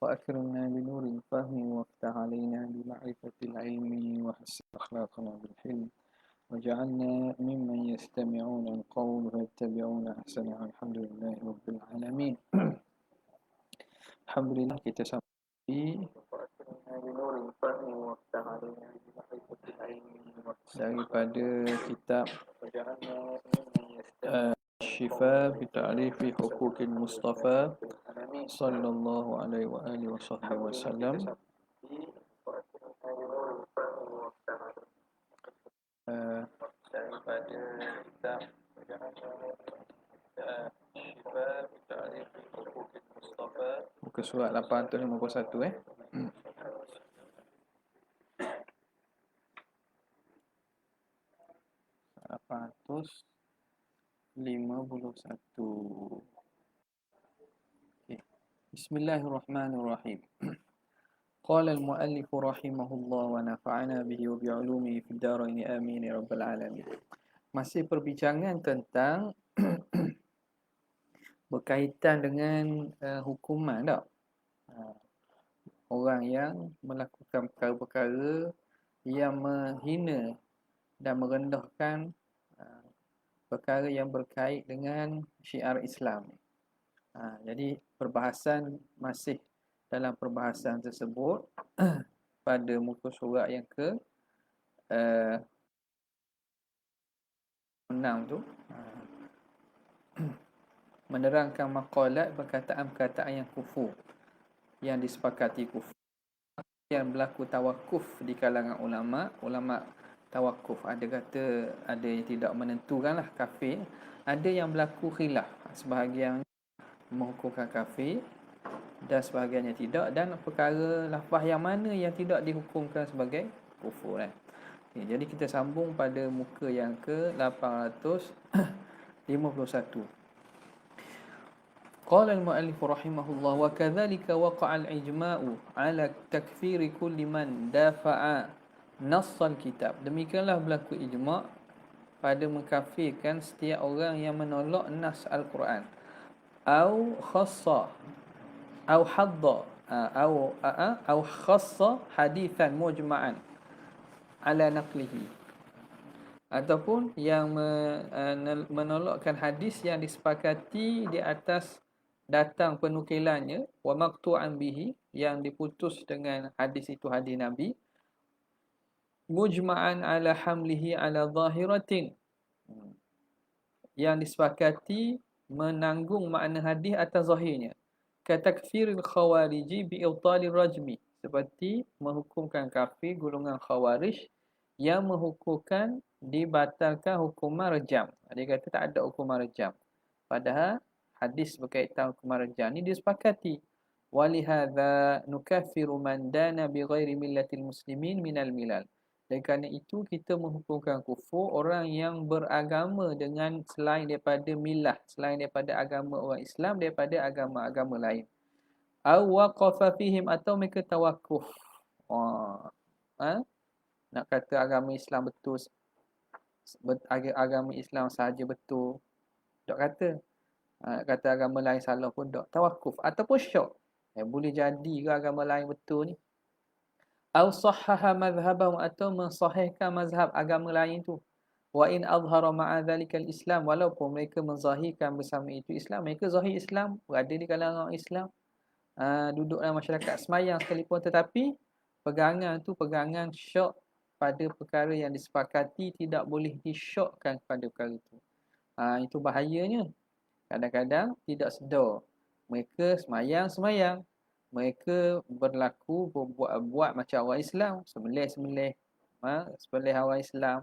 وأكرمنا بنور الفهم وافتح علينا بمعرفة العلم وحسن أخلاقنا بالحلم وجعلنا ممن يستمعون القول فيتبعون أحسنه. الحمد لله رب العالمين. Alhamdulillah kita sampai daripada kitab Syifa bi ta'rifi huquqil Mustafa sallallahu alaihi wa alihi wasallam. Daripada kitab Syifa bi ta'rifi huquqil Mustafa, muka surat 851 851. Okay. Bismillahirrahmanirrahim. Qala al-muallif rahimahullah wa nafa'ana bihi wa bi'ulumihi fid dharain amin ya rabbal alamin. Masih perbincangan tentang berkaitan dengan hukuman tak? Orang yang melakukan perkara-perkara yang menghina dan merendahkan perkara yang berkait dengan syiar Islam. Jadi perbahasan masih dalam perbahasan tersebut pada muka surat yang ke 6 tu, menerangkan maqalat perkataan-perkataan yang kufur, yang disepakati kufur, yang berlaku tawakuf di kalangan ulama tawakuf. Ada kata ada yang tidak menentukanlah kafir, ada yang berlaku khilaf, sebahagian menghukumkan kafir dan sebahagiannya tidak, dan perkara lafaz yang mana yang tidak dihukumkan sebagai kufur. Okay, jadi kita sambung pada muka yang ke 851. Qala al-muallif rahimahullah wa kadzalika waqa'a al-ijma'u 'ala takfiri kulli man dafa'a nass al-kitab. Demikianlah berlaku ijma' pada mengkafirkan setiap orang yang menolak nas al-Quran, au khassa au hadda au khassa hadithan mujma'an ala naqlihi, ataupun yang menolakkan hadis yang disepakati di atas datang penukilannya, wa maqtu'an bihi, yang diputus dengan hadis itu hadis Nabi, mujma'an ala hamlihi ala zahiratin, yang disepakati menanggung makna hadis atas zahirnya, katakfiril khawariji bi'ibtalir rajmi, seperti menghukumkan kafir golongan khawarij yang menghukumkan dibatalkan hukuman rejam. Dia kata tak ada hukuman rejam, padahal hadis berkaitan hukuman rejam ni disepakati. Walihadza nukaffiru man dana bighairi millatil muslimin minal milal. Dan kerana itu kita menghukumkan kufur orang yang beragama dengan selain daripada milah, selain daripada agama orang Islam, daripada agama-agama lain. Aw waqafa fihim, atau mereka tawakuf. Nak kata agama Islam betul, agama Islam sahaja betul, tak kata. Kata agama lain salah pun tak. Tawakuf ataupun syak. Boleh jadi ke agama lain betul ni? Aw sahhaha madhhabahum, atau mensahihkan mazhab agama lain tu. Wa in azhara ma'a dzalikal Islam, walaupun mereka menzahirkan bersama itu Islam, mereka zahir Islam, berada di kalangan orang Islam, duduk dalam masyarakat semayang sekalipun, tetapi pegangan tu pegangan syak pada perkara yang disepakati tidak boleh disyakkan kepada perkara itu. Itu bahayanya. Kadang-kadang tidak sedar, mereka semayang, mereka berlaku buat macam orang Islam, sembelih orang Islam,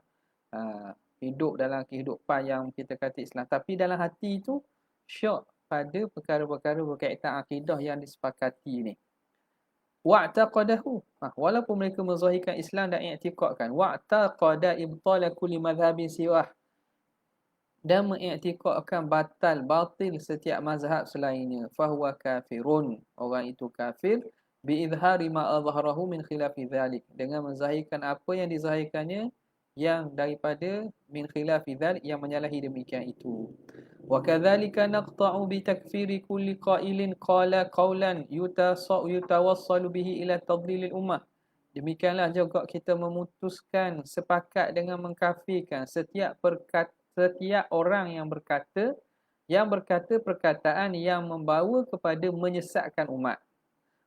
hidup dalam kehidupan yang kita kata Islam, tapi dalam hati itu syak pada perkara-perkara berkaitan akidah yang disepakati ni. Wa'taqadahu, walaupun mereka menzahirkan Islam dan i'tiqadkan, wa'taqada ibtala kulli madhhabin siwah, dan mengiktikadkan batil setiap mazhab selainnya, fahuwa kafirun, orang itu kafir, biizhari ma azharahu min khilafi dzalik, dengan menzahirkan apa yang dizahirkannya yang daripada min khilafi dzalik yang menyalahi demikian itu. Wa kadzalika naqta'u bi takfiri kulli qailin qala qawlan yutawassalu bihi ila tadlilil ummah. Demikianlah juga kita memutuskan sepakat dengan mengkafirkan setiap orang yang berkata perkataan yang membawa kepada menyesatkan umat.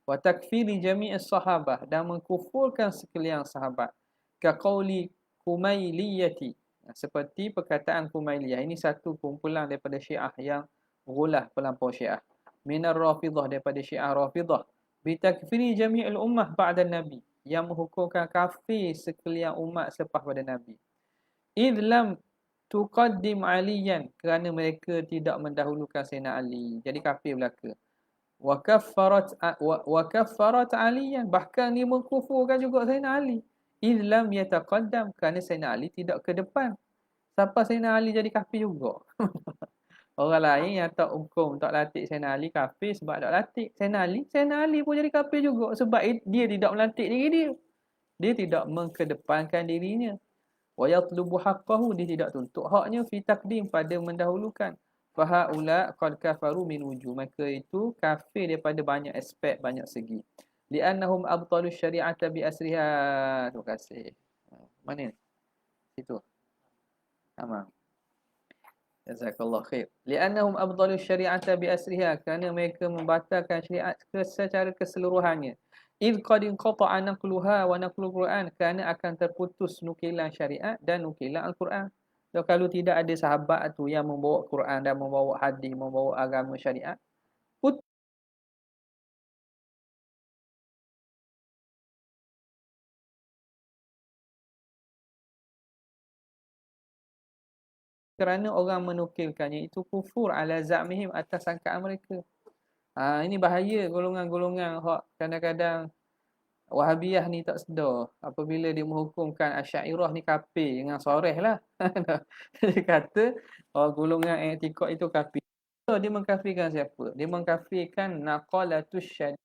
Wa takfiri jami'is sahabah dan mengkufurkan sekalian sahabat. Ka qauli Kumailiyati, seperti perkataan Kumailiyah. Ini satu kumpulan daripada Syiah yang ghulah pelampau Syiah. Minar Rafidah, daripada Syiah Rafidah. Bi takfiri jami'il ummah ba'da Nabi, yang menghukumkan kafir sekalian umat selepas pada Nabi. Idh lam tuqaddim aliyan, kerana mereka tidak mendahulukan Sayyidina Ali. Jadi kafir belaka. Wa kaffarat aliyan, bahkan dia mengkufurkan juga Sayyidina Ali. Idh lam yataqaddam, kerana Sayyidina Ali tidak ke depan. Siapa Sayyidina Ali jadi kafir juga. Orang lain yang tak hukum, tak latih Sayyidina Ali kafir sebab tak latih. Sayyidina Ali pun jadi kafir juga sebab dia tidak melatih diri dia. Dia tidak mengkedepankan dirinya. Wa yatlubu haqqahu, dia tidak tuntut haknya fi taqdim, pada mendahulukan. Fahaula qad kafaru min wujuh, maka itu kafir daripada banyak aspek, banyak segi. Li'annahum abtalu syari'ata bi asriha. Terima kasih. Mana ni? Situ. Tamam. Jazakallah khair. Li'annahum abtalu syari'ata bi asriha, kerana mereka membatalkan syariat secara keseluruhannya. Idh qad inqata'a naqluha wa naqlul Quran, kerana akan terputus nukilan syariat dan nukilan Al-Quran. So, kalau tidak ada sahabat tu yang membawa Quran dan membawa hadis, membawa agama syariat, kerana orang menukilkannya itu kufur ala za'mihim, atas sangkaan mereka. Ini bahaya golongan-golongan hak kadang-kadang Wahabiyah ni tak sedar apabila dia menghukumkan Asy'ariyah ni kafir dengan soreh lah. Dia kata golongan i'tiqad itu kafir. So, dia mengkafirkan siapa? Dia mengkafirkan naqalatus syariah,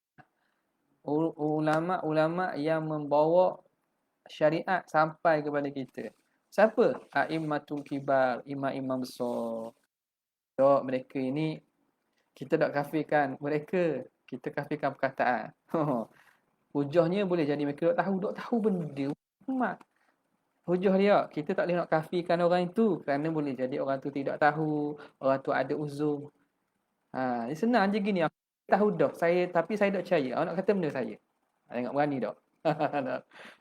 ulama-ulama yang membawa syariat sampai kepada kita. Siapa? A'immatul kibar, imam-imam besar. So, mereka ini kita tak kafirkan mereka, kita kafirkan perkataan. Hujahnya boleh jadi mereka dok tahu benda umat. Hujah dia, kita tak boleh nak kafirkan orang itu kerana boleh jadi orang tu tidak tahu, orang tu ada uzur. Dia senang je gini, aku tahu dah, tapi saya tak percaya. Awak nak kata benda saya. Tengok berani tak?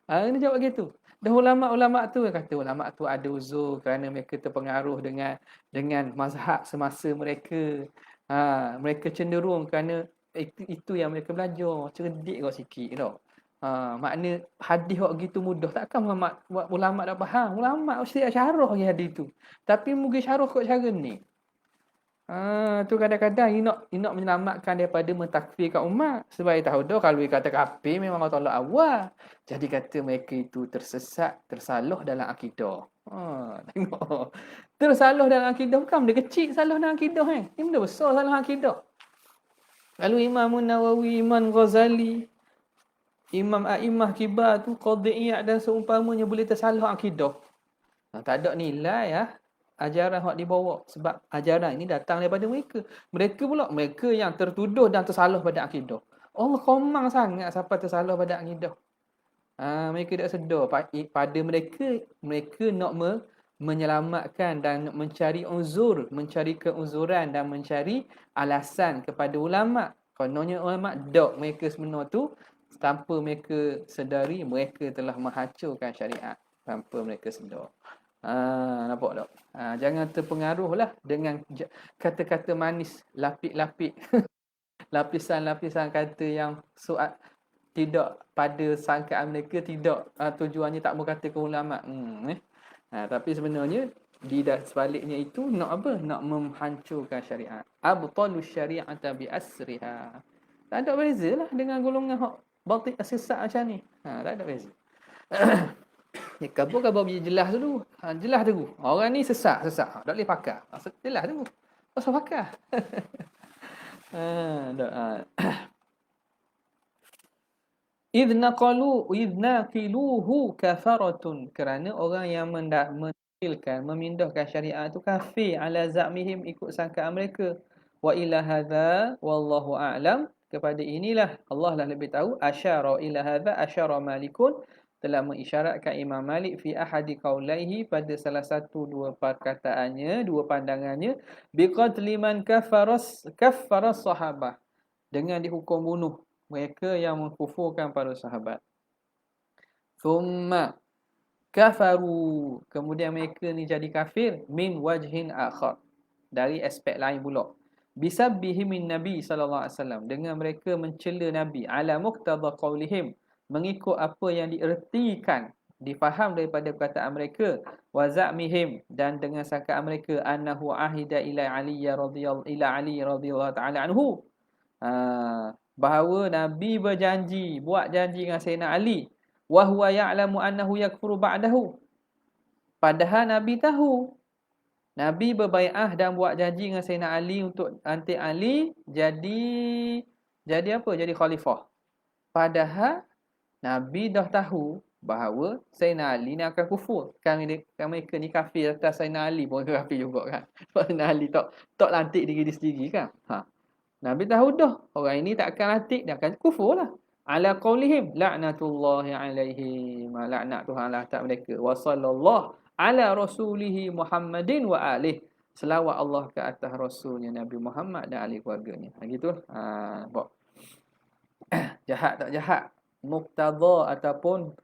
Ini jawab gitu. Dah ulama-ulama tu kata ulama tu ada uzur kerana mereka terpengaruh dengan mazhab semasa mereka. Mereka cenderung kerana itu yang mereka belajar, cerdik kau sikit tau. Makna hadis kok gitu mudah, takkan ulama dah faham. Ulama mesti syarah lagi hadis tu. Tapi mungkin syarah kok cara ni. Tu kadang-kadang dia nak menyelamatkan daripada mentakfirkan umat. Sebab dia tahu dah kalau dia kata kafir memang Allah tolak awal. Jadi kata mereka itu tersesat, tersalah dalam akidah. Tengok. Tersalah dalam akidah bukan benda kecil, salah dalam akidah kan. Ini benda besar salah akidah. Lalu Imam Nawawi, Imam Ghazali, Imam A'imah Kibar tu Qadhi'iyah dan seumpamanya boleh tersalah akidah. Tak ada nilai ajaran hak dibawa sebab ajaran ini datang daripada mereka. Mereka yang tertuduh dan tersalah pada akidah. Allah komang sangat siapa tersalah pada akidah. Mereka tak sedar pada mereka nak menyelamatkan dan mencari uzur, mencari keuzuran dan mencari alasan kepada ulama. Kononnya ulama dok mereka sebenar tu tanpa mereka sedari mereka telah menghancurkan syariat tanpa mereka sedar. Nampak tak? Jangan terpengaruhlah dengan kata-kata manis, lapik-lapik. Lapisan-lapisan kata yang tidak pada sangkaan mereka, tidak tujuannya tak berkata ke ulama. Tapi sebenarnya di sebaliknya itu nak apa? Nak menghancurkan syariat. Abtalus syari'ata bi asriha. Tak ada beza lah dengan golongan hak batil sesat macam ni. Tak ada beza. Kabur jelas dulu. Jelas dulu. Orang ni sesat. Tak boleh pakar. Jelas dulu. Pasal pakar. Tak. idnaqiluhu kafaratun, kerana orang yang menakilkan, memindahkan syariat itu kafir ala za'mihim, ikut sangkaan mereka. Wa ila hadza wallahu a'lam, kepada inilah Allah lah lebih tahu. Asyara ila hadza asyara Malikun, telah mengisyaratkan Imam Malik fi ahadi qaulaihi, pada salah satu dua perkataannya, dua pandangannya, biqatli man kafaras sahabah, dengan dihukum bunuh mereka yang mengkufurkan para sahabat. Thumma kafaru, kemudian mereka ni jadi kafir, min wajhin akhar, dari aspek lain pula. Bisabbihim min Nabi sallallahu alaihi wasallam, dengan mereka mencela Nabi, ala muqtada qaulihim, mengikut apa yang diertikan, difaham daripada perkataan mereka, wa za'mihim, dan dengan sangkaan mereka, annahu ahida ila Ali radhiyallahu ta'ala anhu, bahawa Nabi berjanji, buat janji dengan Sayyidina Ali, wa huwa ya'lamu annahu yakfuru ba'dahu, padahal Nabi tahu, Nabi berbai'ah dan buat janji dengan Sayyidina Ali untuk nanti Ali jadi apa? Jadi khalifah. Padahal Nabi dah tahu bahawa Sayyidina Ali ni akan kufur. Kan mereka ni kafir atas Sayyidina Ali pun kafir juga kan. Sayyidina Ali tak lantik diri dia sendiri kan. Nabi tahu dah orang ini tak akan lantik, dia akan kufur lah. Ala qaulihim la'natullahi alaihim, laknat Tuhan lah atas mereka. Wa sallallahu ala rasulihi Muhammadin wa alih, selawat Allah ke atas rasulnya Nabi Muhammad dan ahli keluarganya. Gitu. Jahat tak jahat, muqtada ataupun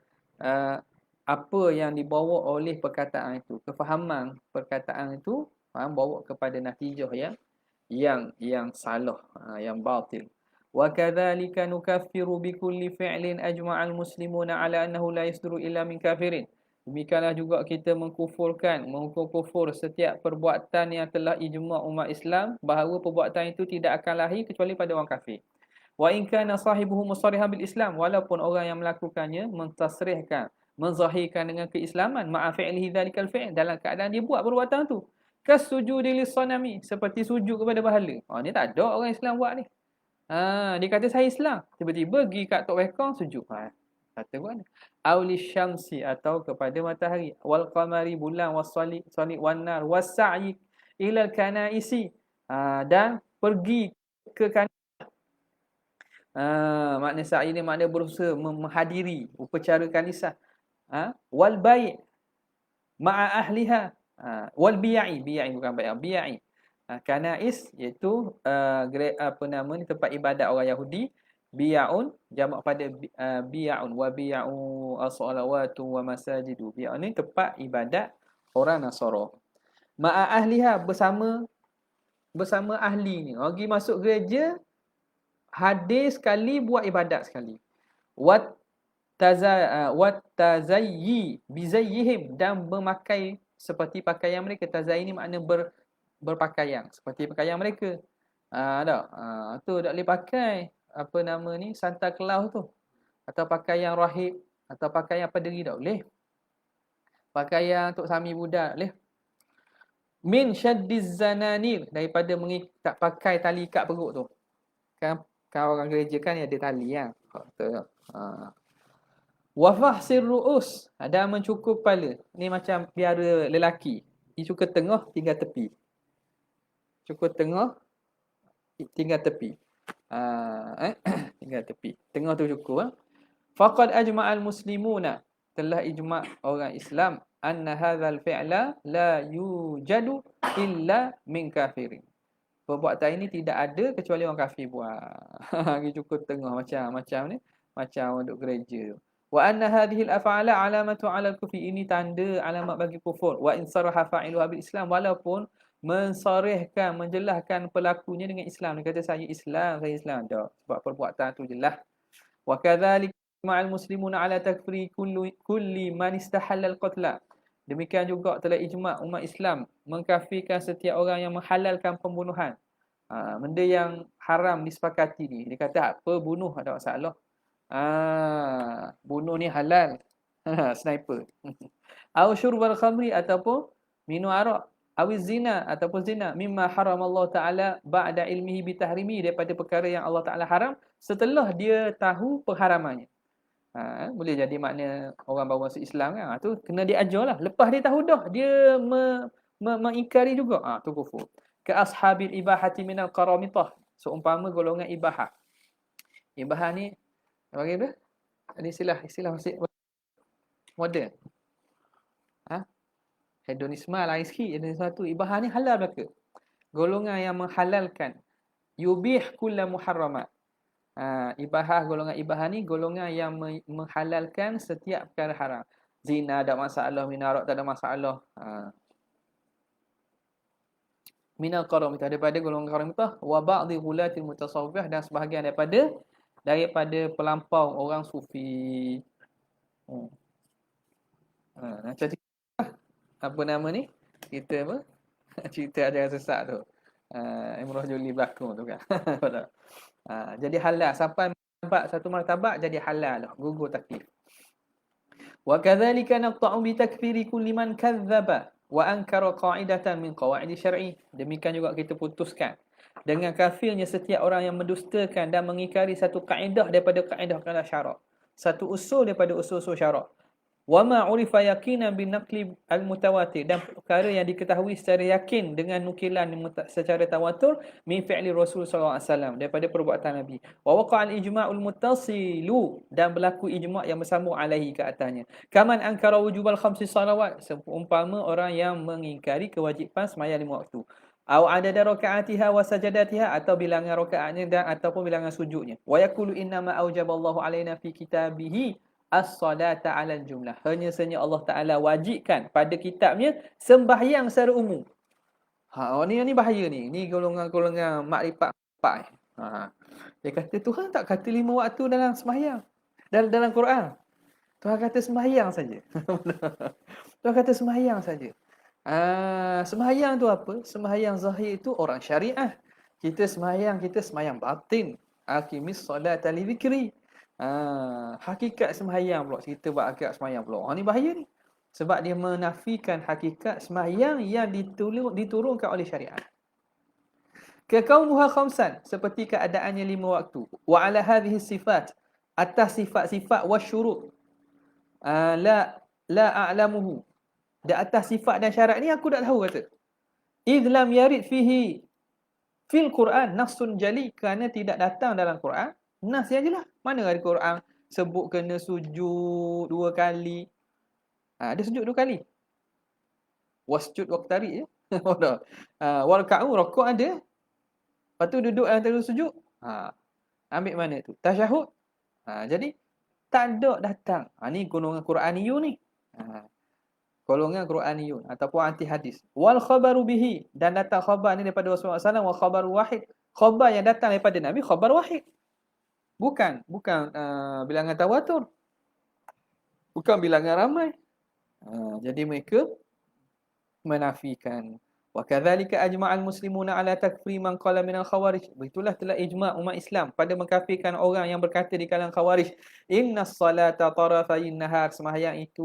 apa yang dibawa oleh perkataan itu, kefahaman perkataan itu, bawa kepada natijah yang salah, yang batil. Wa kadzalika nukaffiru bi kulli fi'lin ajma'al muslimuna ala annahu la yasduru illa min kafirin. Demikianlah juga kita menghukum kufur setiap perbuatan yang telah ijma' umat Islam bahawa perbuatan itu tidak akan lahir kecuali pada orang kafir. Wa in kana sahibuhu musarrihan bil Islam, walaupun orang yang melakukannya mentasrihkan, menzahirkan dengan keislaman, ma'a fi'lihi dzalikal fi'l, dalam keadaan dia buat perbuatan tu. Kasujudi lis-sanami, seperti sujud kepada berhala. Ni tak ada orang Islam buat ni. Dia kata saya Islam, tiba-tiba pergi kat tok wekong sujud. Kata buat ni. Auli syamsi, atau kepada matahari, wal qamari, bulan, was-salih wan nar, was-sa'i ila al-kanaisi, dan pergi ke makna sa'i ni makna berusaha menghadiri upacara kanisah. Wal bai' ma'a ahliha, wal bi'i bukan bai', bi'i. Kanais iaitu tempat ibadat orang Yahudi. Bi'un jamak pada bi'un, wa bi'u as-salawatu wa masajidu. Bi'un ni tempat ibadat orang Nasara. Ma'a ahliha, bersama ahli ni. Orang pergi masuk gereja, hadir sekali, buat ibadat sekali. Wat tazayyi bizayyihim, dan memakai seperti pakaian mereka. Tazayyi ni makna berpakaian seperti pakaian mereka. Tu tak boleh pakai apa nama ni, Santa Claus tu, atau pakaian rahib, atau pakaian paderi, tak boleh. Pakaian untuk Sami Buddha tak boleh. Min syaddiz zananir, daripada tak pakai tali ikat perut tu. Kan orang gereja kan ada tali kan. Wa fahsir ru'us, dan mencukur kepala. Ni macam biara lelaki. Dia cukur tengah, tinggal tepi. Cukur tengah, tinggal tepi. Tinggal tepi. Tengah tu cukur. Faqad ajma'al muslimuna, telah ijma' orang Islam, anna hadzal fi'la la yujadu illa min kafirin. Perbuatan ini tidak ada kecuali orang kafir buat. Cukur tengah macam ni, macam duduk gereja. Wa anna hadhihi al-af'ala alamatu 'ala al-kufri, ini tanda alamat bagi kufur. Wa in saraha fa'iluha bil Islam, walaupun mensarihkan, menjelaskan pelakunya dengan Islam. Dia kata saya Islam. Tak, sebab perbuatan tu jelas. Wa kadzalika ma'al muslimuna 'ala takfiri kulli man istahalla al-qatla. Demikian juga telah ijma' umat Islam mengkafirkan setiap orang yang menghalalkan pembunuhan. Benda yang haram disepakati ni. Dia kata apa, bunuh tak ada masalah. Bunuh ni halal. Sniper. Au syurbal khamri, ataupun minum arak. Awiz zina, ataupun zina. Mimma haram Allah Ta'ala ba'da ilmihi bitahrimi, daripada perkara yang Allah Ta'ala haram setelah dia tahu pengharamannya. Boleh jadi makna orang baru masuk Islam kan. Tu kena diajarlah. Lepas dia tahu dah, dia mengingkari juga. Tu kufur. Ke ashabil ibahati minal qaramitah. Seumpama golongan ibahah. Ibahah ni bagi apa? Ini istilah masih moden. Hedonisme lain sikit. Hedonisme tu ibahah ni halal belaka. Golongan yang menghalalkan yubih kulla muharramat. Ibahah, golongan ibahah ni golongan yang menghalalkan setiap perkara haram. Zina tak masalah, minarak tak ada masalah. Minal qaramita, daripada golongan qaramita, wa ba'dhi ghulatil mutasawwifah, dan sebahagian daripada pelampau orang sufi. Macam apa nama ni? Kita apa? Cerita ajaran sesat tu. Imrah Juli berlakon tu kan. Jadi halal sampai martabat satu martabat jadi halal lah, gugur taklif. Wa kadzalika naqta'u bi takfiri kulli man kadzdzaba wa ankara qa'idatan min qawaid syar'i. Demikian juga kita putuskan dengan kafirnya setiap orang yang mendustakan dan mengingkari satu kaedah daripada kaedah-kaedah syarak, satu usul daripada usul-usul syarak. Wa ma urifa yaqinan bin naqli al mutawatir, dan perkara yang diketahui secara yakin dengan nukilan secara tawatur min fi'li Rasul sallallahu alaihi wasallam, daripada perbuatan Nabi. Wa waqa al ijma'ul muttasilu, dan berlaku ijma' yang bersambung alaihi ke atasnya. Kaman ankara wujubal khamsi salawat, seumpama orang yang mengingkari kewajipan sembahyang 5 waktu. Au adada rakaatiha wa sajadatiha, atau bilangan rakaatnya dan ataupun bilangan sujudnya. Wa yaqulu inna ma aujaballahu alaina fi kitabihi as-salata 'alal jumlah. Hanya sahaja Allah Taala wajibkan pada kitabnya sembahyang secara umum. Ni bahaya ni. Ni golongan-golongan makrifat empat. Dia kata Tuhan tak kata 5 waktu dalam sembahyang. Dalam Quran. Tuhan kata sembahyang saja. Tuhan kata sembahyang saja. Sembahyang tu apa? Sembahyang zahir itu orang syariah. Kita sembahyang batin. Aqimis solata li dzikri. Hakikat sembahyang pula, kita buat hakikat sembahyang pula. Ni bahaya ni. Sebab dia menafikan hakikat sembahyang yang diturunkan oleh syariat. Kaqaumuha khamsan, seperti keadaannya 5 waktu. Wa ala hadhihi sifat, atas sifat-sifat wasyurut. La a'lamuhu. Di atas sifat dan syarat ni aku tak tahu kata. Idh lam yarid fihi fil Quran nassun jali, kerana tidak datang dalam Quran nas yang jelas. Mana ada Quran sebut kena sujud 2 kali. Ada sujud 2 kali. Wasjud waqtari je. Warka'u, rukuk ada. Lepas tu duduk antara sujud. Ambil mana tu? Tasyahud. Jadi tak ada datang. Ni golongan Quraniyun ni. Golongan Quraniyun ataupun anti hadis. Wal khabaru bihi, dan datang khabar ni daripada Rasulullah SAW. Wa khabaru wahid, khabar yang datang daripada Nabi khabar wahid. Bukan bilangan tawatur. Bukan bilangan ramai. Jadi mereka menafikan. Wa kadzalika ajma'al muslimuna ala takfiri man qala minal khawarij. Begitulah telah ijma' umat Islam pada mengkafirkan orang yang berkata di kalangan khawarij. Innas salata tarafayn nahar, sembahyang itu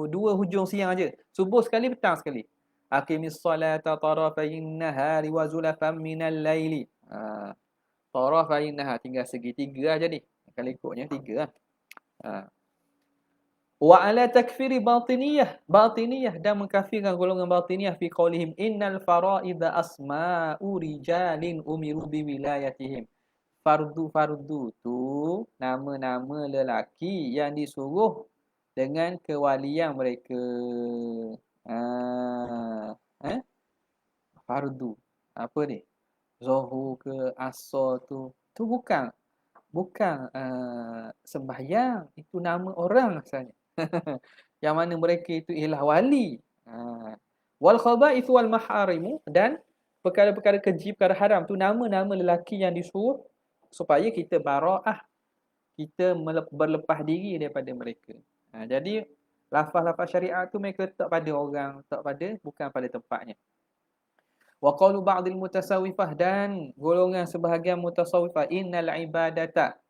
2 hujung siang aja. Subuh sekali, petang sekali. Aqimis salata tarafayn nahari wa zulafan minal laili. Tarafayn nahar, tinggal segitiga aja ni. Kalau ikutnya 3 lah. Wa ala takfiri batiniyah, dan mengkafirkan golongan batiniyah fi qaulihim innal faraida asma'u rijalin umiru bi wilayatihim. Fardu tu nama-nama lelaki yang disuruh dengan kewalian mereka. Fardu apa ni? Zuhur ke asar tu bukan sembahyang, itu nama orang asalnya. Yang mana mereka itu ialah wali. Wal khaba'ithu wal maharimu, dan perkara-perkara keji, perkara haram tu nama-nama lelaki yang disuruh supaya kita bara'ah, kita berlepas diri daripada mereka. Jadi lafaz-lafaz syariat tu mereka tak pada orang, tak pada, bukan pada tempatnya. Wa qalu ba'dil mutasawwifah, dan golongan sebahagian mutasawwifah, innal ibadata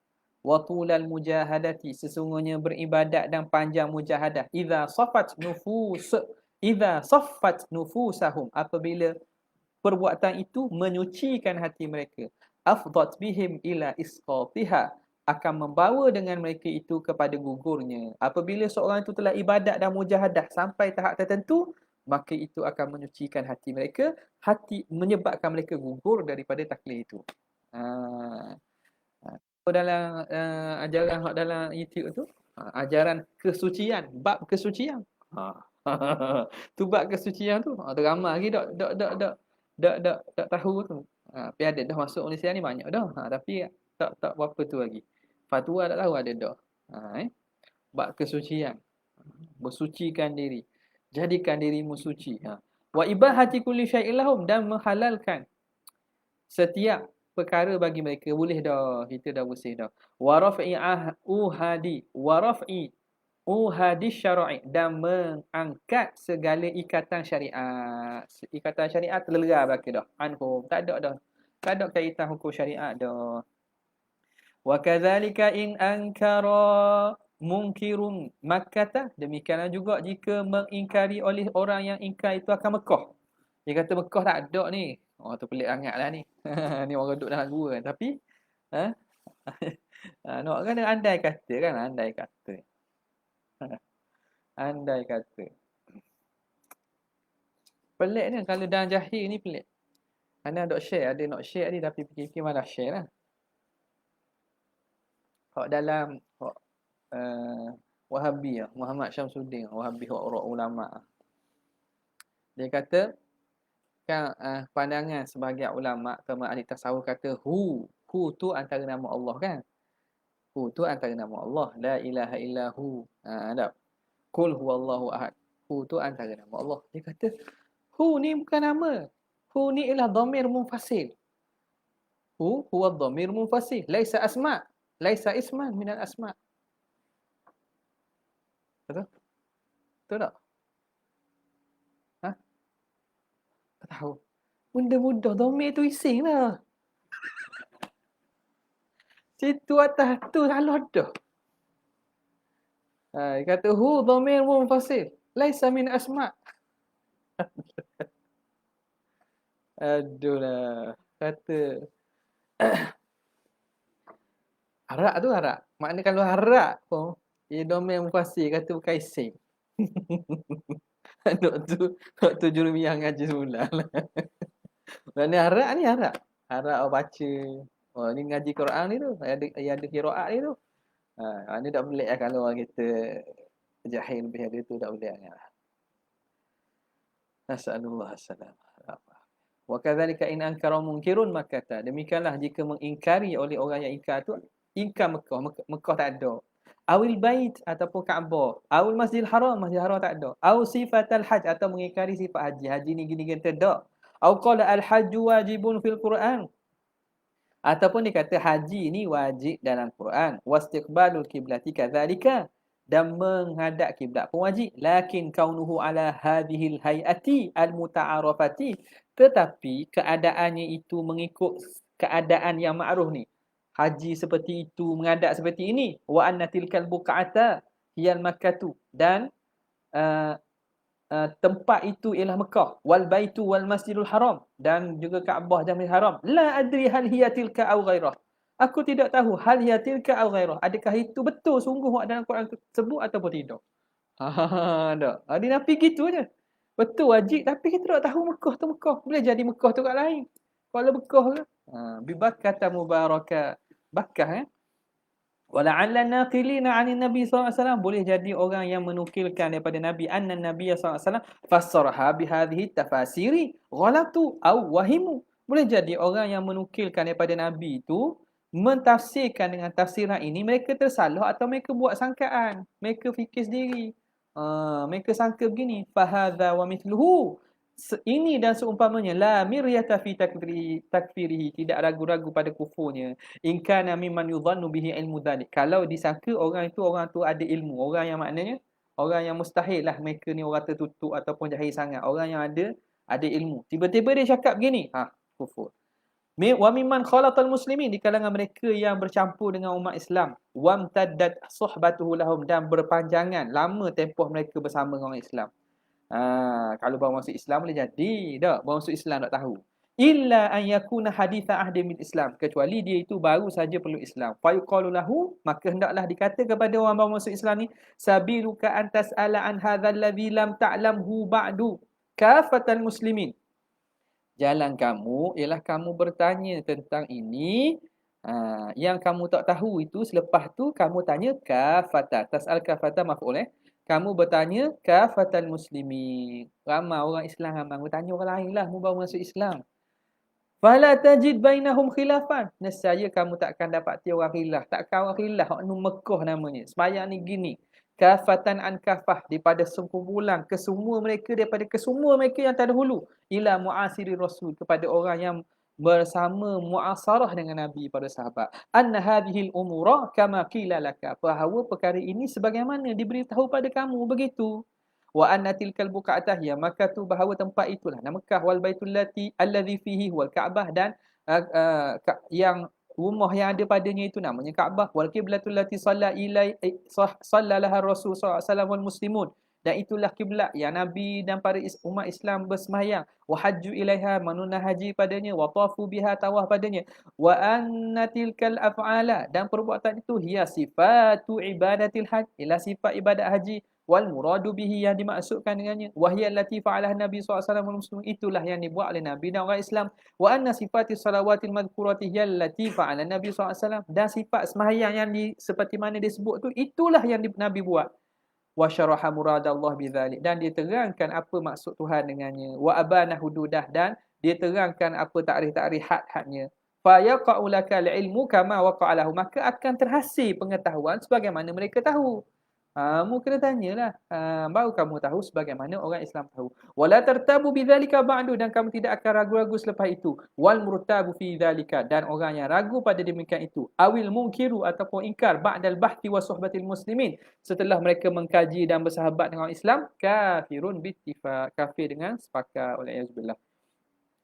wa tulal mujahadati, sesungguhnya beribadat dan panjang mujahadah, idza saffat nufusahum, apabila perbuatan itu menyucikan hati mereka, afdat bihim ila isqatiha, akan membawa dengan mereka itu kepada gugurnya. Apabila seorang itu telah ibadat dan mujahadah sampai tahap tertentu, maka itu akan menyucikan hati mereka, menyebabkan mereka gugur daripada taklid itu. Ha. Dalam ajaran dalam YouTube tu, ajaran kesucian, bab kesucian. Ha. Tu bab kesucian tu. Tu ramai lagi dak tahu tu. Tapi ada dah masuk Malaysia ni banyak dah. Tapi tak berapa tu lagi. Fatwa tak tahu ada dah. Bab kesucian. Bersucikan diri. Jadikan dirimu suci. Wa ibahati kulli syai'in lahum, dan menghalalkan setiap perkara bagi mereka. Boleh dah, kita dah bersih dah. Wa raf'i uhadi syar'i, dan mengangkat segala ikatan syariat. Ikatan syariat terlegar belaka dah. Anhum, tak ada dah. Tak ada kaitan hukum syariat dah. Wa kadzalika in ankara munkirun Makkah, demikianlah juga jika mengingkari oleh orang yang ingkar itu akan Mekah. Dia kata Mekah tak ada ni. Oh, tu pelik sangatlah ni. Ni orang duduk dalam gua kan. Tapi nak kan andai kata kan, andai kata. Andai kata. Pelik ni kalau dalam jahil ni pelik. Ana nak share, ada nak share ni tapi fikir-fikir malah share lah. Hak dalam Wahabi Muhammad Syamsuddin, Wahabi hak ulama. Dia kata kan pandangan sebahagian ulama terutama ahli tasawuf kata hu tu antara nama Allah kan. Hu tu antara nama Allah, la ilaha illahu. Ada qul huwallahu ahad. Hu tu antara nama Allah. Dia kata hu ni bukan nama. Hu ni ialah dhamir munfasil. Hu huwa dhamir munfasil, laisa asma, laisa isman minal asma. Betul? Betul tak? Tak tahu. Benda mudah, dhamir tu isim lah. Situ atas tu salah dah. Dia kata hu dhamir munfasil, laisa min asma. Aduh lah. Kata harak tu harak. Maknanya kalau harak pun dia dhamir munfasil, kata bukan isim. Dok tu jurumiah ngaji semula lah. Maknanya harak ni harak. Harak baca. Oh ni ngaji Quran ni tu. Ada qiraat ni tu. Ni tak boleh lah kalau orang kita jahil lebih ada tu, tak boleh lah. Nasallallahu alaihi wa kadzalika in ankara munkirun Makkah. Demikianlah jika mengingkari oleh orang yang ingkar tu, ingkar Mekah tak ada. Awil bait ataupun Kaabah, awil Masjidil Haram tak ada. Aw sifatal hajj, atau mengingkari sifat haji. Haji ni gini tak ada. Aw qala al hajju wajibun fil Quran, ataupun dia kata haji ni wajib dalam Quran. Wastiqbalul qiblati kadzalika, dan menghadap kiblat pun wajib. Lakin kaunuhu ala hadhil hayati al muta'arafati, tetapi keadaannya itu mengikut keadaan yang ma'ruf ni. Haji seperti itu, menghadap seperti ini. Wa anna tilkal buq'ata hiyal makkatu, dan tempat itu ialah Mekah. Wal baitu wal masjidul haram, dan juga Kaabah dan Masjidil Haram. La adri hal hiya tilka aw ghairah. Aku tidak tahu hal hiya tilka aw ghairah. Adakah itu betul sungguh dalam Quran tersebut ataupun tidak. Tak. Dia nafi gitu je. Betul wajib, tapi kita tak tahu Mekah tu Mekah. Boleh jadi Mekah tu kat lain. Kalau Mekah ke? Bibakkah mubarakah. Bakkah wala'alla naqilina 'anil nabi sallallahu alaihi wasallam, boleh jadi orang yang menukilkan daripada nabi anna nabiy sallallahu alaihi wasallam fassaraha bihadhihi tafasiri ghalatu aw wahimu. Boleh jadi orang yang menukilkan daripada nabi itu mentafsirkan dengan tafsiran ini mereka tersalah atau mereka buat sangkaan, mereka fikir sendiri. Mereka sangka begini, fahadha wa mithluhu, ini dan seumpamanya, la miryata fi takfirihi, tidak ragu-ragu pada kufurnya. In kana mimman yudhannu bihi ilmu dhalik, kalau disangka orang tu ada ilmu, orang yang maknanya orang yang mustahil lah mereka ni orang tertutup ataupun jahil sangat, orang yang ada ilmu, tiba-tiba dia cakap begini, kufur. Wa mimman khalatal muslimin, di kalangan mereka yang bercampur dengan umat Islam, wamtaddat suhbatuhu lahum, dan berpanjangan lama tempoh mereka bersama dengan orang Islam. Kalau baru masuk Islam boleh jadi tak? Baru masuk Islam tak tahu. illa an yakuna haditha ahdi bil Islam, kecuali dia itu baru saja perlu Islam. Fa yuqalu lahu, maka hendaklah dikata kepada orang baru masuk Islam ni, sabiluka an tas'ala an hadzal ladzi lam ta'lamhu ba'du kafatan muslimin. Jalan kamu ialah kamu bertanya tentang ini, yang kamu tak tahu itu, selepas tu kamu tanya kafatan. Tas'al kafatan maf'ul Kamu bertanya kafatan muslimin. Ramai orang Islam ramai bertanya orang lain lah, mu baru masuk Islam. Fala tajid bainahum khilafan. Nescaya kamu takkan dapati orang khilaf. Takkan orang khilaf. Orang Mekah namanya. Sembahyang ni gini. Kafatan an kafah. Daripada sekumpulan kesemua mereka. Daripada kesemua mereka yang terdahulu. Ila mu'asiri rasul. Kepada orang yang bersama mu'asarah dengan Nabi para sahabat. Anna hadhil umura kama qila laka. Bahawa perkara ini sebagaimana diberitahu pada kamu. Begitu. Wa anna tilkal buqa'atah ya, maka tu bahawa tempat itulah nama Mekah, wal baitul lati allazi fihi wal Ka'bah, dan yang rumah yang ada padanya itu namanya Ka'bah, wal qiblatul lati shalla sallallaha rasul sallallahu alaihi wasallam wal muslimun, dan itulah kiblat yang Nabi dan para umat Islam bersembahyang, wa hajju ilaiha, manunah haji padanya, wa tafu biha, tawaf padanya, wa anna tilkal af'ala, dan perbuatan itu hiya sifatu ibadatil hajj, ialah sifat ibadat haji, wal muradu bihi, yang dimaksudkan dengannya, wahiyal lati fa'alah Nabi SAW, itulah yang dibuat oleh Nabi dan orang Islam, wa anna sifati salawatil madhkurati hiyal lati fa'alah Nabi SAW, dan sifat sembahyang yang seperti mana disebut tu, itulah yang Nabi buat. Wa syaraha muradallah bidzalik, dan dia terangkan apa maksud Tuhan dengannya, wa abana hududah, dan dia terangkan apa takrif-takrif had-hadnya. Fa yaqa'u lakal ilmu kama waqa'alahu, maka akan terhasil pengetahuan sebagaimana mereka tahu. Mu kena tanyalah, baru kamu tahu sebagaimana orang Islam tahu. Wala tartabu bidzalika ba'du, dan kamu tidak akan ragu-ragu selepas itu. Wal murtabu fi dzalika, dan orang yang ragu pada demikian itu. Awil munkiru, ataupun ingkar, ba'dal bahti wa suhbatil muslimin, setelah mereka mengkaji dan bersahabat dengan orang Islam, kafirun bittifaq, kafir dengan sepakat, oleh yazbillah.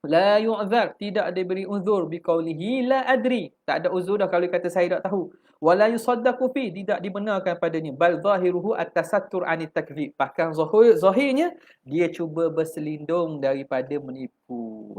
La yu'zar, tidak diberi uzur biqaulihi la adri, tak ada uzur dah kalau kata saya tak tahu. Wala yusaddaqu fi, tidak dibenarkan padanya. Bal zahiruhu at-tasattur anit takdzib, bahkan zahirnya dia cuba berselindung daripada menipu.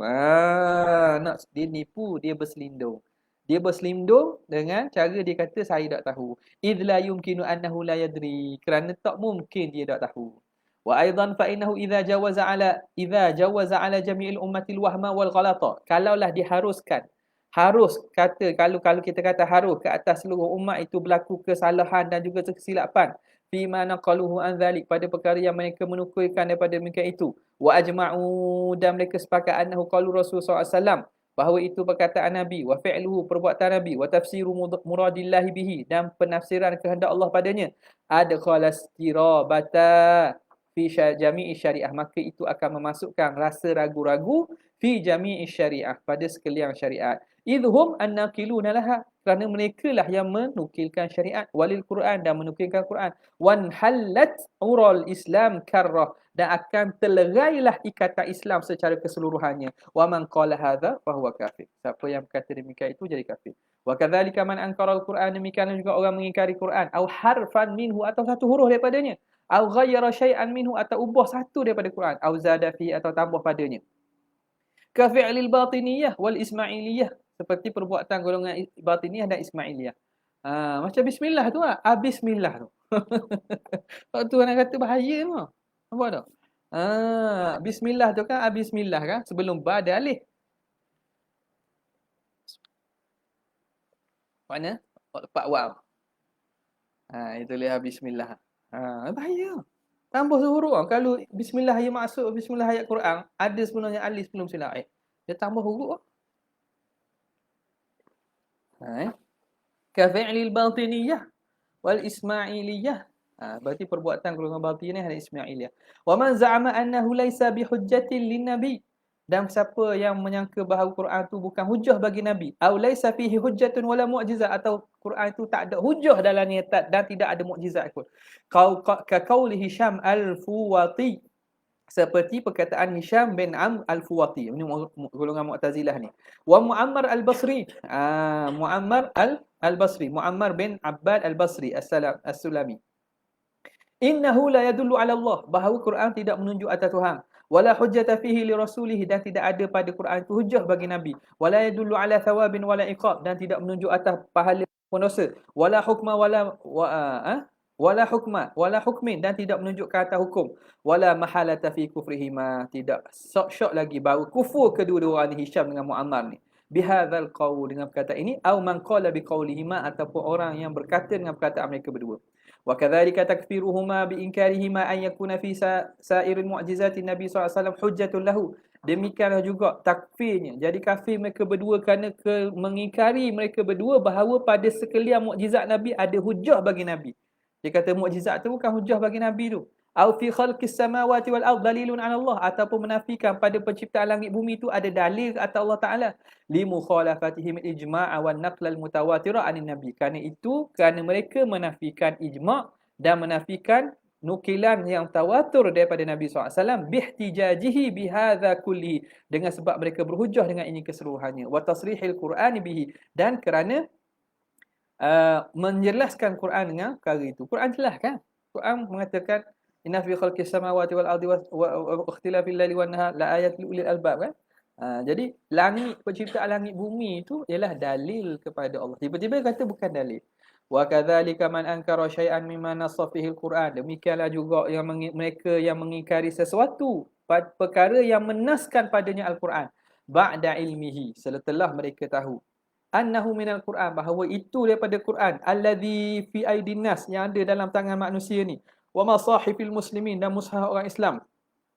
Nak dia nipu, dia berselindung. Dia berselindung dengan cara dia kata saya tak tahu. Idz la yumkinu annahu la yadri, kerana tak mungkin dia tak tahu. Wa aidan fa innahu idza jawaza ala jami'il ummatil wahma wal ghalata, kalaulah diharuskan, harus kata, kalau kita kata harus ke atas seluruh umat itu berlaku kesalahan dan juga kesilapan, fi ma naqaluhu an dzalik, pada perkara yang mereka menukulkan daripada demikian itu, wa ajma'u, dan mereka sepakat, annahu qaulu rasul sallallahu alaihi wasallam, bahawa itu perkataan Nabi, wa fi'luhu, perbuatan Nabi, wa tafsiru muradillahi bihi, dan penafsiran kehendak Allah padanya, adkhalas tirabata fi jami'i syariah, maka itu akan memasukkan rasa ragu-ragu fi jami'i syariah, pada sekalian syariat. Idhum annaqiluna laha, kerana mereka lah yang menukilkan syariat, walil Quran, dan menukilkan Quran, wan halat ural Islam karrah, dan akan telerailah ikatan Islam secara keseluruhannya. Wa man qala hadza fa huwa kafir, siapa yang berkata demikian itu jadi kafir. Wa kadzalika man ankara al-Quran, demikian juga orang mengingkari Quran, au harfan minhu, atau satu huruf daripadanya, au ghayyara syai'an minhu, atau ubah satu daripada Quran, au zada fi, atau tambah padanya. Ka fi'lil batiniyah wal ismailiyah, seperti perbuatan golongan batiniyah dan ismailiyah. Macam bismillah tu bismillah tu. Waktu nak kata bahaya tu. Nampak tak? Bismillah tu kan bismillah kan, sebelum ba ada alif. Mana? Lepas waw. Itu lihat bismillah. Bahaya. Tambah huruf. Kalau bismillah yang masuk bismillah ayat Quran, ada sebenarnya alif sebelum bismillah. Dia tambah huruf. Ka fi'lil batiniyah wal ismailiyah. Berarti perbuatan golongan batiniyah dan ismailiyah. Wa man za'ama annahu laisa bihujjatin lin-nabi, dan siapa yang menyangka bahawa Quran itu bukan hujah bagi Nabi, au laisa fihi hujjatun wala mu'jizah, atau Quran itu tak ada hujah dalamnya dan tidak ada mukjizat pun. Ka qauli Hisham al-Fuwati, seperti perkataan Hisham bin al-Fuwati, ini golongan Mu'tazilah ni. Wa Muammar al-Basri, Muammar al-Basri, Muammar bin Abbad al-Basri as-Sulami. Innahu la yadullu ala Allah, bahawa Quran tidak menunjuk atas Tuhan. wala hujjata fihi li rasulih, dan tidak ada pada Quran itu hujjah bagi nabi, wala yadullu ala thawabin wala iqab, dan tidak menunjuk atas pahala pun dosa, wala hukma wala hukma wala hukmin, dan tidak menunjuk ke atas hukum, wala mahalata fi kufrihima, tidak syok lagi bahawa kufur kedua-dua orang ni, Hisham dengan Muammar ni, bihadzal qaul, dengan perkataan ini, au man qala biqaulihima, ataupun orang yang berkata dengan perkataan mereka berdua. Wa kadzalika takfiruhuma bi inkarihima an yakuna fi sa'iril mu'jizatin nabi sallallahu alaihi wasallam hujjatun lahu. Demikianlah juga takfirnya, jadi kafir mereka berdua kerana mengingkari mereka berdua bahawa pada sekalian mukjizat nabi ada hujjah bagi nabi. Dia kata mukjizat tu bukan hujjah bagi nabi tu. Au fi khalqis samawati wal ard dalilun 'ala Allah, ataupun menafikan pada penciptaan langit bumi itu ada dalil atas Allah Taala, li mukhalafatihim ijma' wan naql al mutawatir 'anin nabi. Kerana mereka menafikan ijma' dan menafikan nukilan yang tawatur daripada Nabi SAW, bihtijajihi bihadza kulli, dengan sebab mereka berhujah dengan ini keseluruhannya, wa tasrihil Qur'an bihi, dan kerana menjelaskan Quran dengan perkara itu. Quran jelas kan? Quran mengatakan inna fi khalqis samawati wal ardi wa ikhtilafil laili wan nahar la ayatil ulil albab kan. Jadi penciptaan langit bumi itu ialah dalil kepada Allah. Tiba-tiba kata bukan dalil. Wa kadzalika man ankara syai'an mimma nassa fihi al-Quran. Demikianlah juga mereka yang mengingkari sesuatu perkara yang menaskan padanya Al-Quran, ba'da ilmihi, setelah mereka tahu, annahu minal Quran, bahawa itu daripada Quran, alladhi fi aidin nas, yang ada dalam tangan manusia ni, wa masahifil muslimin, dan mushaf orang Islam,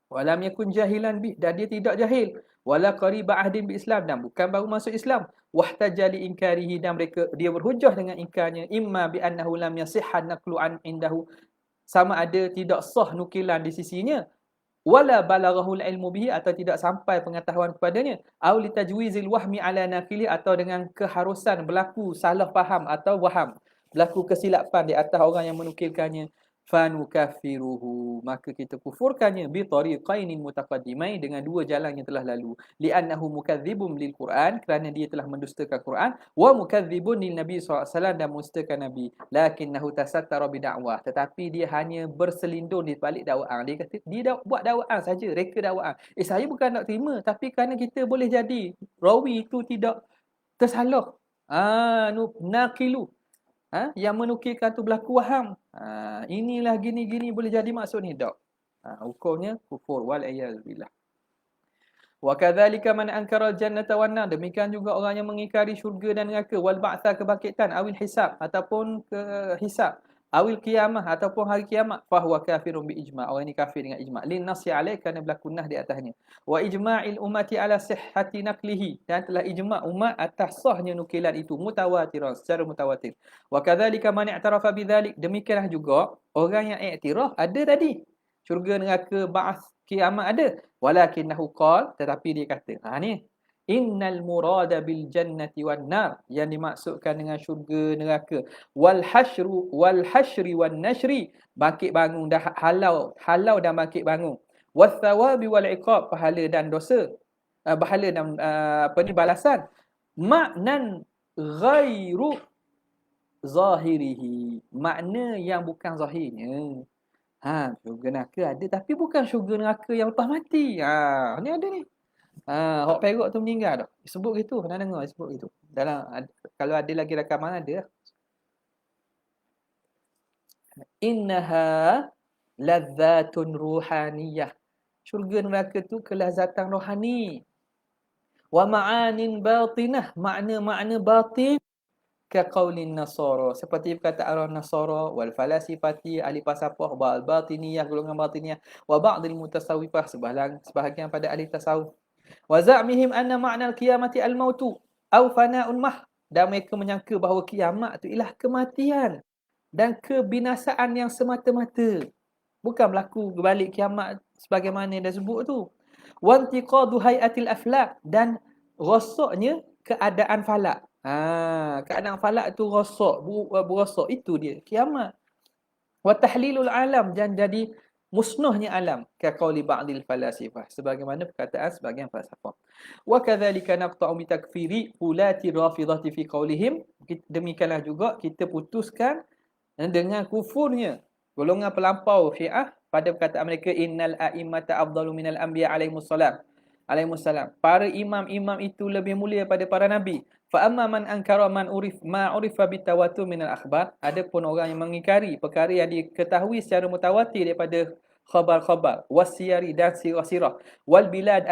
wa lam yakun jahilan bi, dan dia tidak jahil, wala qariba ahdin bi Islam, dan bukan baru masuk Islam, wahtajali inkarihi, dan dia berhujah dengan ingkarnya, imma bi annahu lam yasihha naqlu an indahu, sama ada tidak sah nukilan di sisinya, wala balaghahul ilmu bihi, atau tidak sampai pengetahuan kepadanya, au li tajwizil wahmi ala naqili, atau dengan keharusan berlaku salah faham atau waham, berlaku kesilapan di atas orang yang menukilkannya, fanukaffiruhu, maka kita kufurkannya, bi tariqainin mutaqaddimain, dengan dua jalan yang telah lalu, li'annahu mukadzibun lil Quran, kerana dia telah mendustakan Quran, wa mukadzibun lin Nabi SAW, dan mendustakan Nabi, lakinnahu tasattara bi da'wah, tetapi dia hanya berselindung di balik dakwaan. Dia kata dia buat dakwaan saja, reka dakwaan. Saya bukan nak terima, tapi kerana kita boleh jadi rawi itu tidak tersalah, naqilu, yang menukilkan tu berlaku waham, inilah gini-gini boleh jadi maksud ni, tak. Hukumnya kufur, wal iyaz billah. Wa kadzalika man ankara al-jannata wan nar, demikian juga orang yang mengingkari syurga dan neraka, wal ba'tsa, kebangkitan, awil hisab, ataupun ke hisab, awil qiyamah, ataupun hari kiamat, fa huwa kafirun bi ijma', orang ini kafir dengan ijma', lin nasi alaih, kerana berlaku nas di atasnya, wa ijma'il ummati ala sihhati naqlihi, dan telah ijma' umat atas sahnya nukilan itu, mutawatiran, secara mutawatir. Wa kadzalika man i'tarafa bidzalik, demikianlah juga orang yang iktiraf ada tadi, syurga neraka ba'ats kiamat ada, walakinnahu qala, tetapi dia kata, ni innal murada bil jannati wan nar, yang dimaksudkan dengan syurga neraka, wal hashri wan nashri, bangkit bangun dah, halau dan bangkit bangun, was thawabi wal iqab, pahala dan dosa, pahala dan balasan, maknan ghairu zahirihi, makna yang bukan zahirnya. Syurga neraka ada, tapi bukan syurga neraka yang lepas mati. Ni ada ni. Hak Perak tu meninggal dah. Disebut gitu, pernah dengar disebut gitu. Dalam kalau ada lagi rakaman ada. Innaha ladzatun ruhaniyah. Syurga neraka tu kelazatan rohani. Wa ma'anin batinah, makna-makna batin, ka qaulin nasara, seperti perkataan orang Nasara, wal falasifati, ahli falsafah, wal batiniyah, golongan batiniyah, wa ba'dil mutasawwifah, sebahagian pada ahli tasawuf, wa za'mihim anna ma'na al-qiyamati al-mautu aw fana'un mah, dan mereka menyangka bahawa kiamat itu ialah kematian dan kebinasaan yang semata-mata, bukan berlaku balik kiamat sebagaimana yang dah sebut tu. Wa intiqadu hayatil aflak, dan rosaknya keadaan falak. Keadaan falak tu rosak, berosak, itu dia kiamat. Wa tahlilul alam, dan jadi musnahnya alam, ka qauli ba'dil falasifah, sebagaimana perkataan sebahagian falsafah. Wa kadzalika naqta'u bi takfiri ulati rafidhati fi qaulihim, demikianlah juga kita putuskan dengan kufurnya golongan pelampau Syiah pada perkataan mereka innal a'immata afdalu minal anbiya alaihimussalam. Para imam-imam itu lebih mulia pada para nabi. Fa amma man ankara man urifa bitawatur minal akhbar. Adapun orang yang mengingkari perkara yang diketahui secara mutawatir daripada khabar-khabar wasiyari dan sirah-sirah wal bilad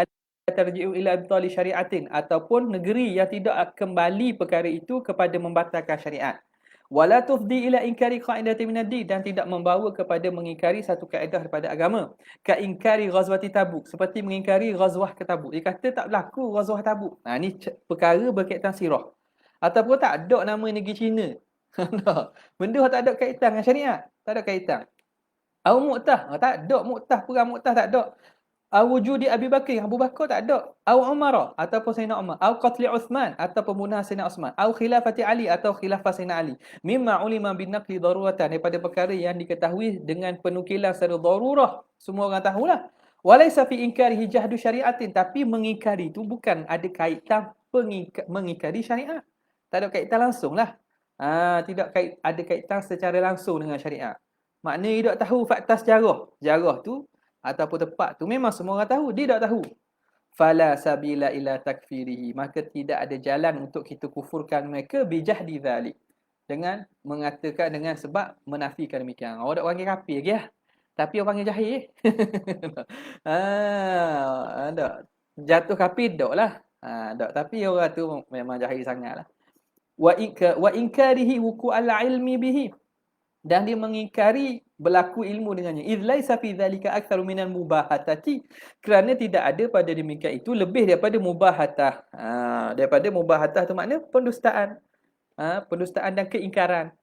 tarji'u ila ibtali syari'atin, ataupun negeri yang tidak kembali perkara itu kepada membatalkan syariat. Wala tufdi ila inkari qa'idatin minad din, dan tidak membawa kepada mengingkari satu kaedah daripada agama. Ka inkari ghazwati Tabuk, seperti mengingkari ghazwah ke Tabuk. Dia kata tak berlaku ghazwah Tabuk. Ni perkara berkaitan sirah. Ataupun tak ada nama negeri Cina. Benda tak ada kaitan dengan syariat. Tak ada kaitan. Au Mu'tah, tak ada Mu'tah, perang Mu'tah tak ada. Wujudi Abu Bakar, Abu Bakar tak ada. Au Umar ataupun Sayyidina Umar, au qatli Uthman atau pembunuhan Sayyidina Uthman, au khilafati Ali atau khilafah Sayyidina Ali. Mimma ulima bin naqli daruratan, daripada perkara yang diketahui dengan penukilan secara darurah. Semua orang tahulah. Walaysa fi inkari jahdu syariatin, tapi mengingkari itu bukan ada kaitan mengingkari syariat. Tak ada kaitan langsung lah. Tidak ada kaitan secara langsung dengan syariat. Maknanya dia tak tahu fakta sejarah. Sejarah tu ataupun tempat tu memang semua orang tahu, dia tak tahu. Fala sabila ila takfirihi, maka tidak ada jalan untuk kita kufurkan mereka bijahdi zalik, dengan mengatakan dengan sebab menafikan demikian. Orang tak panggil kafir lagi lah, tapi orang panggil jahil. Tak jatuh kafir tak lah. Tak, tapi orang tu memang jahil sangatlah. Wa inkarihi wuqu'al ilmi bihi, dan dia mengingkari berlaku ilmu dengannya. Idh laisa fi dzalika aktsaru minal mubahatati, kerana tidak ada pada demikian itu lebih daripada mubahatah. Daripada mubahatah tu makna pendustaan. Pendustaan dan keingkaran.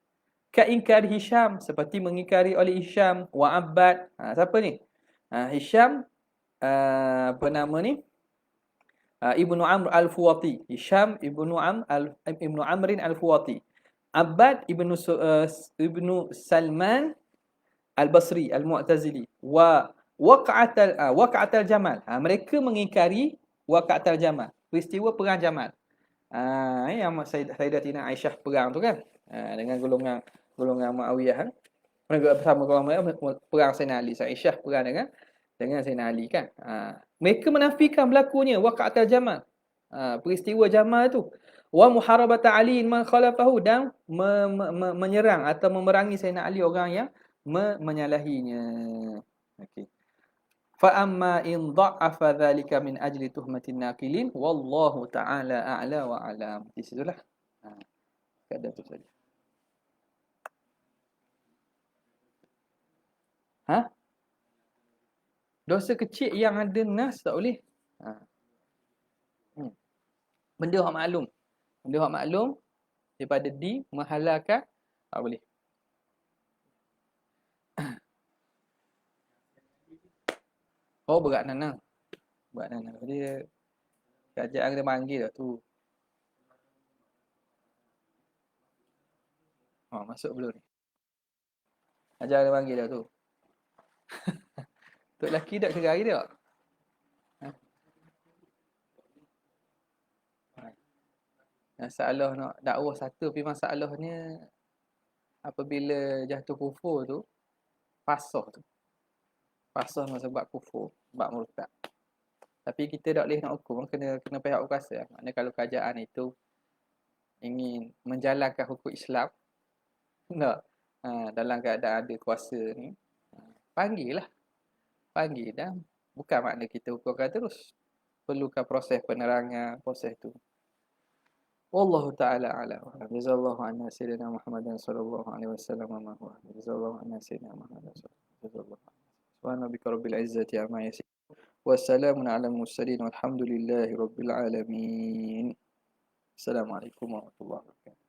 Ka ingkar Hisham, seperti mengingkari oleh Hisham wa Abbad. Siapa ni? Hisham apa nama ni? Ibnu Amr al-Fuwati. Hisham Ibnu Amrin al-Fuwati. Abbad ibnu Salman al-Basri al-Mu'tazili wa waqa'atal Jamal. Mereka mengingkari waqa'atal Jamal, peristiwa perang Jamal. Yang Sayyidatina Aisyah perang tu kan, dengan golongan Muawiyah kan. Mereka bersama golongan perang Sayyidina Ali. Aisyah perang dengan Sayyidina Ali kan. Mereka menafikan berlakunya waqa'atal Jamal, peristiwa Jamal tu. Wa muharabata Ali man khalafahu, dan menyerang atau memerangi Sayyidina Ali orang yang menyalahinya. Okey. Fa amma in dha'afa dhalika min ajli tuhmatin naqilin wallahu ta'ala a'la wa a'lam. Di situlah. Kadang tu saja. Dosa kecil yang ada nas tak boleh. Benda hak maklum. Benda hak maklum daripada menghalalkan tak boleh. Oh, berat nanang. Berat nanang. Dia kerajaan dia panggil dah tu. Masuk belum ni? Ajar dia panggil dah tu. Tok lelaki tak cerai dia. Masalah nak dakwah satu, tapi masalahnya apabila jatuh kufur tu, pasah tu. Pasah sebab kufur, sebab murtad. Tapi kita tak boleh nak hukum, kena pihak berkuasa. Maknanya kalau kerajaan itu ingin menjalankan hukum Islam, tak, dalam keadaan ada kuasa ni, panggil dah. Bukan makna kita hukumkan terus. Perlukan proses penerangan, proses tu. Wallahu ta'ala a'lam. Jazallahu anna sayyidina Muhammadan sallallahu alaihi wasallam wa huwa. Jazallahu anna sayyidina Muhammadan sallallahu alaihi wasallam. Subhana rabbika rabbil izzati amma yasifun. Wassalamun ala mursalin walhamdulillahi rabbil alamin. Assalamualaikum warahmatullahi wabarakatuh.